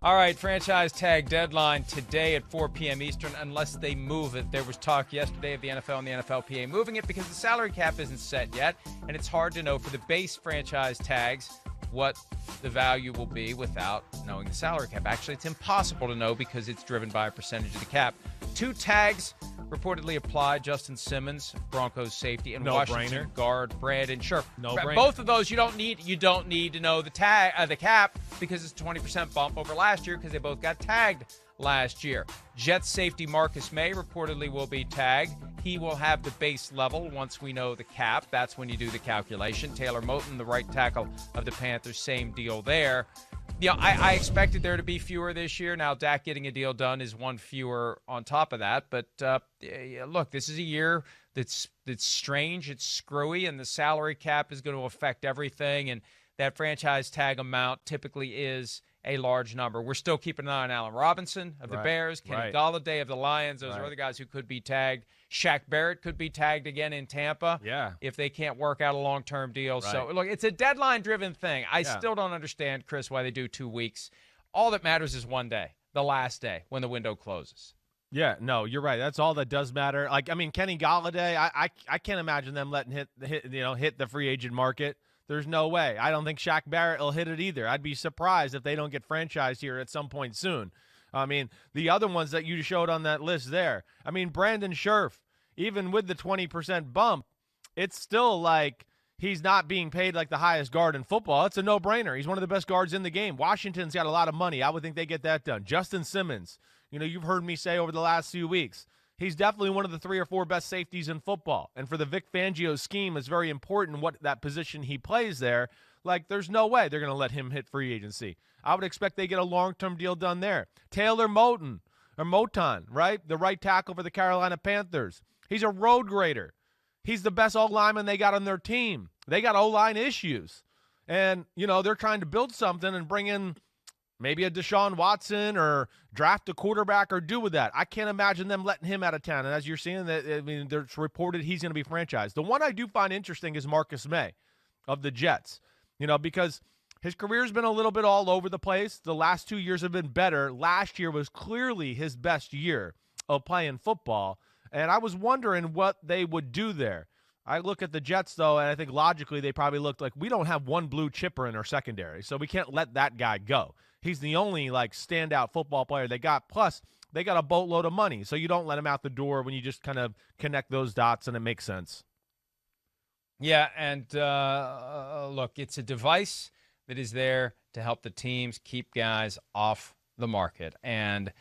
All right, franchise tag deadline today at 4 p.m. Eastern, unless they move it. There was talk yesterday of the NFL and the NFLPA moving it because the salary cap isn't set yet, and it's hard to know for the base franchise tags what the value will be without knowing the salary cap. Actually, it's impossible to know because it's driven by a percentage of the cap. 2 tags reportedly applied: Justin Simmons, Broncos safety, and Washington guard Brandon Scherff. Both of those you don't need to know the cap because it's a 20% bump over last year because they both got tagged last year. Jets safety Marcus May reportedly will be tagged. He will have the base level once we know the cap. That's when you do the calculation. Taylor Moton, the right tackle of the Panthers, same deal there. You know, I expected there to be fewer this year. Now, Dak getting a deal done is one fewer on top of that. But, look, this is a year that's strange. It's screwy, and the salary cap is going to affect everything. And that franchise tag amount typically is a large number. We're still keeping an eye on Allen Robinson of the Bears, Kenny Golladay of the Lions. Those are other guys who could be tagged. Shaq Barrett could be tagged again in Tampa if they can't work out a long-term deal. So, look, it's a deadline-driven thing. I still don't understand, Chris, why they do 2 weeks. All that matters is one day, the last day, when the window closes. Yeah, no, you're right. That's all that does matter. Like, I mean, Kenny Golladay, I can't imagine them letting hit the free agent market. There's no way. I don't think Shaq Barrett will hit it either. I'd be surprised if they don't get franchised here at some point soon. I mean, the other ones that you showed on that list there, I mean, Brandon Scherff, even with the 20% bump, it's still like he's not being paid like the highest guard in football. It's a no-brainer. He's one of the best guards in the game. Washington's got a lot of money. I would think they get that done. Justin Simmons, you've heard me say over the last few weeks, he's definitely one of the 3 or 4 best safeties in football. And for the Vic Fangio scheme, it's very important what that position he plays there. Like, there's no way they're going to let him hit free agency. I would expect they get a long-term deal done there. Taylor Moton, right? The right tackle for the Carolina Panthers. He's a road grader. He's the best O-lineman they got on their team. They got O-line issues. And, they're trying to build something and bring in maybe a Deshaun Watson or draft a quarterback or do with that. I can't imagine them letting him out of town. And as you're seeing, it's reported he's going to be franchised. The one I do find interesting is Marcus May of the Jets, because his career's been a little bit all over the place. The last 2 years have been better. Last year was clearly his best year of playing football. And I was wondering what they would do there. I look at the Jets, though, and I think logically they probably looked like we don't have one blue chipper in our secondary, so we can't let that guy go. He's the only, standout football player they got. Plus, they got a boatload of money, so you don't let him out the door when you just kind of connect those dots, and it makes sense. Yeah, and look, it's a device that is there to help the teams keep guys off the market. And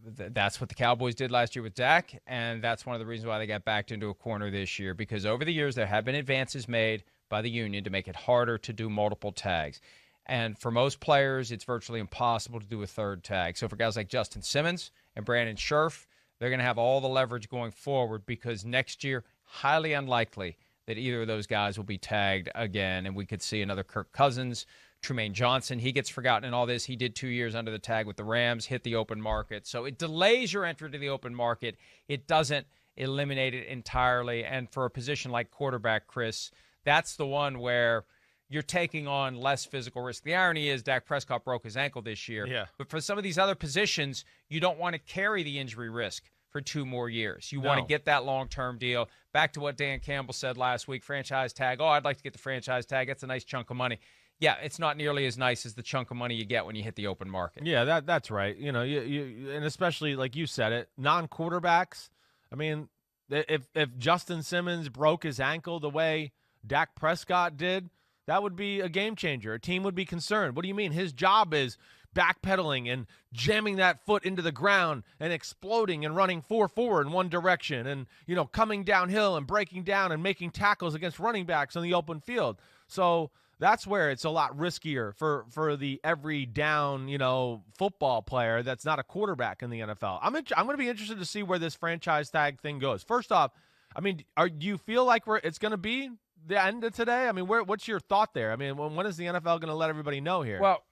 that's what the Cowboys did last year with Dak, and that's one of the reasons why they got backed into a corner this year, because over the years there have been advances made by the union to make it harder to do multiple tags. And for most players, it's virtually impossible to do a third tag. So for guys like Justin Simmons and Brandon Scherff, they're going to have all the leverage going forward because next year, highly unlikely that either of those guys will be tagged again, and we could see another Kirk Cousins, Trumaine Johnson. He gets forgotten in all this. He did 2 years under the tag with the Rams, hit the open market. So it delays your entry to the open market. It doesn't eliminate it entirely. And for a position like quarterback, Chris, that's the one where you're taking on less physical risk. The irony is Dak Prescott broke his ankle this year. Yeah. But for some of these other positions, you don't want to carry the injury risk for 2 more years. You want to get that long-term deal. Back to what Dan Campbell said last week, franchise tag. Oh, I'd like to get the franchise tag. That's a nice chunk of money. Yeah, it's not nearly as nice as the chunk of money you get when you hit the open market. Yeah, that's right. You and especially like you said it, non-quarterbacks. I mean, if Justin Simmons broke his ankle the way Dak Prescott did, that would be a game changer. A team would be concerned. What do you mean? His job is backpedaling and jamming that foot into the ground and exploding and running 4-4 in one direction and, coming downhill and breaking down and making tackles against running backs on the open field. So that's where it's a lot riskier for the every down, football player that's not a quarterback in the NFL. I'm going to be interested to see where this franchise tag thing goes. First off, I mean, do you feel like it's going to be the end of today? I mean, what's your thought there? I mean, when is the NFL going to let everybody know here? Well,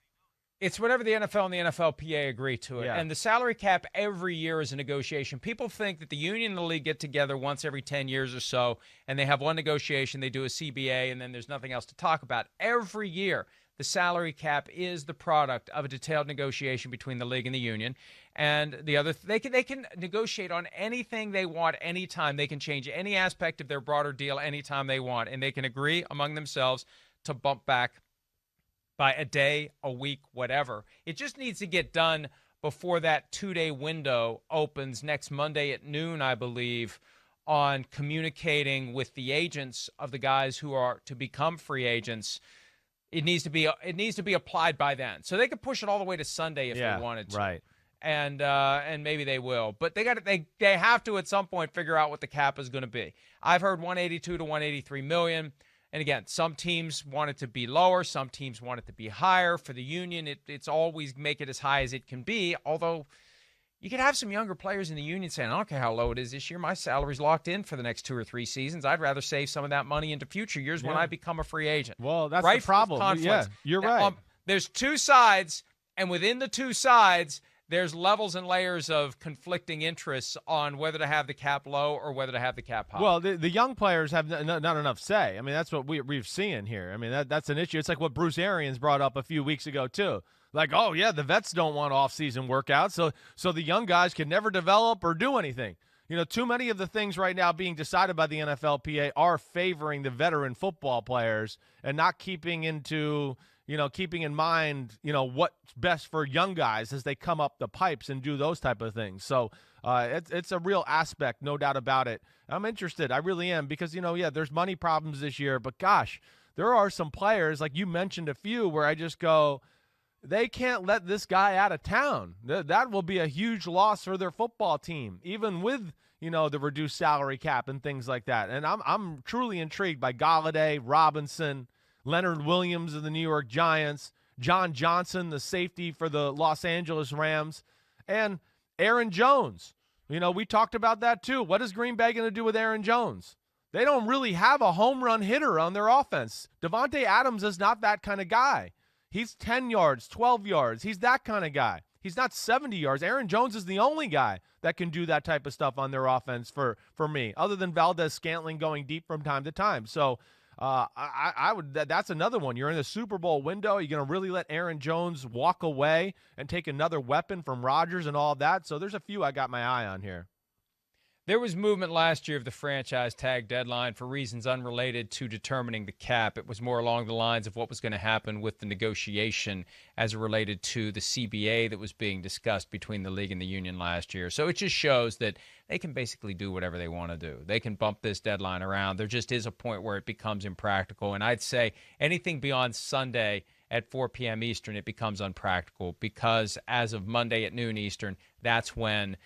it's whenever the NFL and the NFLPA agree to it. Yeah. And the salary cap every year is a negotiation. People think that the union and the league get together once every 10 years or so, and they have one negotiation, they do a CBA, and then there's nothing else to talk about. Every year, the salary cap is the product of a detailed negotiation between the league and the union. And the other, they can negotiate on anything they want anytime. They can change any aspect of their broader deal anytime they want, and they can agree among themselves to bump back by a day, a week, whatever. It just needs to get done before that 2-day window opens next Monday at noon, I believe, on communicating with the agents of the guys who are to become free agents. It needs to be applied by then. So they could push it all the way to Sunday if they wanted to. Right. And maybe they will. But they have to at some point figure out what the cap is going to be. I've heard 182 to 183 million. And again, some teams want it to be lower. Some teams want it to be higher. For the union, it's always make it as high as it can be. Although you could have some younger players in the union saying, I don't care how low it is this year. My salary's locked in for the next 2 or 3 seasons. I'd rather save some of that money into future years when I become a free agent. Well, that's the problem. Yeah, you're right. There's two sides, and within the two sides, there's levels and layers of conflicting interests on whether to have the cap low or whether to have the cap high. Well, the young players have not enough say. I mean, that's what we've seen here. I mean, that's an issue. It's like what Bruce Arians brought up a few weeks ago, too. Like, oh, yeah, the vets don't want off-season workouts, so the young guys can never develop or do anything. You know, too many of the things right now being decided by the NFLPA are favoring the veteran football players and not keeping in mind, what's best for young guys as they come up the pipes and do those type of things. So it's a real aspect, no doubt about it. I'm interested. I really am because, there's money problems this year. But, gosh, there are some players, like you mentioned a few, where I just go, they can't let this guy out of town. That will be a huge loss for their football team, even with, the reduced salary cap and things like that. And I'm truly intrigued by Golladay, Robinson, Leonard Williams of the New York Giants, John Johnson, the safety for the Los Angeles Rams, and Aaron Jones. We talked about that too. What is Green Bay going to do with Aaron Jones? They don't really have a home run hitter on their offense. Devontae Adams is not that kind of guy. He's 10 yards, 12 yards. He's that kind of guy. He's not 70 yards. Aaron Jones is the only guy that can do that type of stuff on their offense for me, other than Valdez-Scantling going deep from time to time. So I would. That's another one. You're in the Super Bowl window. You're going to really let Aaron Jones walk away and take another weapon from Rodgers and all that. So there's a few I got my eye on here. There was movement last year of the franchise tag deadline for reasons unrelated to determining the cap. It was more along the lines of what was going to happen with the negotiation as it related to the CBA that was being discussed between the league and the union last year. So it just shows that they can basically do whatever they want to do. They can bump this deadline around. There just is a point where it becomes impractical. And I'd say anything beyond Sunday at 4 p.m. Eastern, it becomes unpractical because as of Monday at noon Eastern, that's when,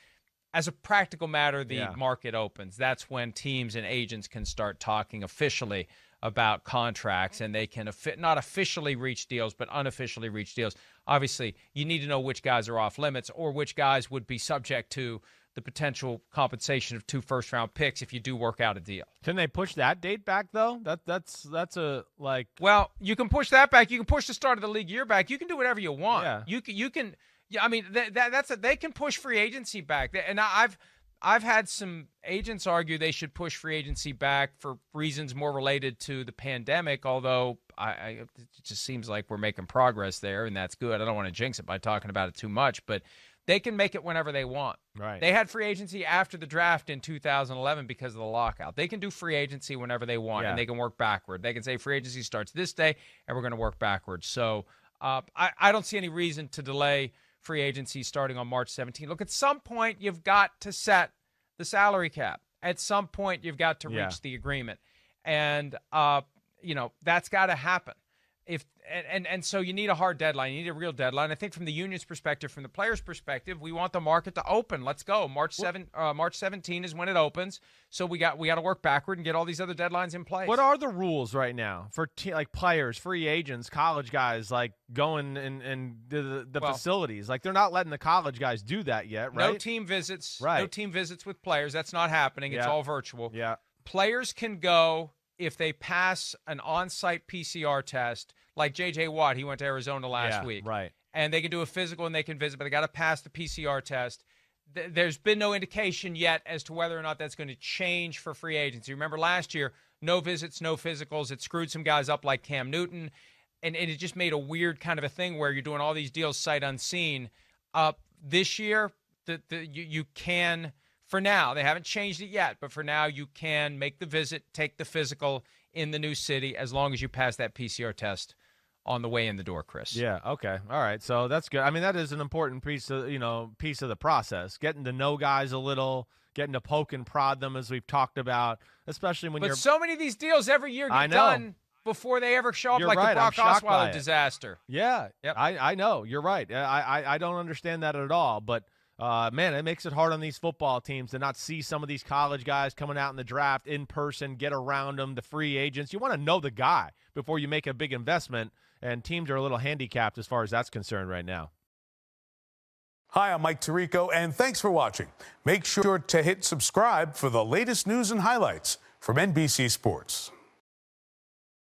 as a practical matter, the market opens. That's when teams and agents can start talking officially about contracts, and they can not officially reach deals, but unofficially reach deals. Obviously, you need to know which guys are off limits or which guys would be subject to the potential compensation of 2 first-round picks if you do work out a deal. Can they push that date back, though? That's a, like... Well, you can push that back. You can push the start of the league year back. You can do whatever you want. Yeah. You can... Yeah, I mean they can push free agency back, and I've had some agents argue they should push free agency back for reasons more related to the pandemic. Although it just seems like we're making progress there, and that's good. I don't want to jinx it by talking about it too much, but they can make it whenever they want. Right? They had free agency after the draft in 2011 because of the lockout. They can do free agency whenever they want, and they can work backward. They can say free agency starts this day, and we're going to work backwards. So I don't see any reason to delay free agency starting on March 17th. Look, at some point, you've got to set the salary cap. At some point, you've got to reach the agreement. And, that's got to happen. So you need a hard deadline. You need a real deadline. I think from the union's perspective, from the players' perspective, we want the market to open. Let's go. March 17 is when it opens. So we got to work backward and get all these other deadlines in place. What are the rules right now for players, free agents, college guys, like going and the facilities? Like, they're not letting the college guys do that yet, right? No team visits. Right. No team visits with players. That's not happening. It's all virtual. Yeah. Players can go if they pass an on-site PCR test, like J.J. Watt. He went to Arizona last week. Right. And they can do a physical and they can visit, but they got to pass the PCR test. There's been no indication yet as to whether or not that's going to change for free agency. Remember last year, no visits, no physicals. It screwed some guys up like Cam Newton. and it just made a weird kind of a thing where you're doing all these deals sight unseen. This year, you can, for now, they haven't changed it yet, but for now you can make the visit, take the physical in the new city as long as you pass that PCR test on the way in the door, Chris. Yeah, okay. All right. So that's good. I mean, that is an important piece of the process. Getting to know guys a little, getting to poke and prod them as we've talked about, especially when But so many of these deals every year get done before they ever show up, You're like right. the Brock Osweiler disaster. Yeah. Yep. I know. You're right. I don't understand that at all, but man, it makes it hard on these football teams to not see some of these college guys coming out in the draft in person, get around them, the free agents. You want to know the guy before you make a big investment, and teams are a little handicapped as far as that's concerned right now. Hi, I'm Mike Tirico, and thanks for watching. Make sure to hit subscribe for the latest news and highlights from NBC Sports.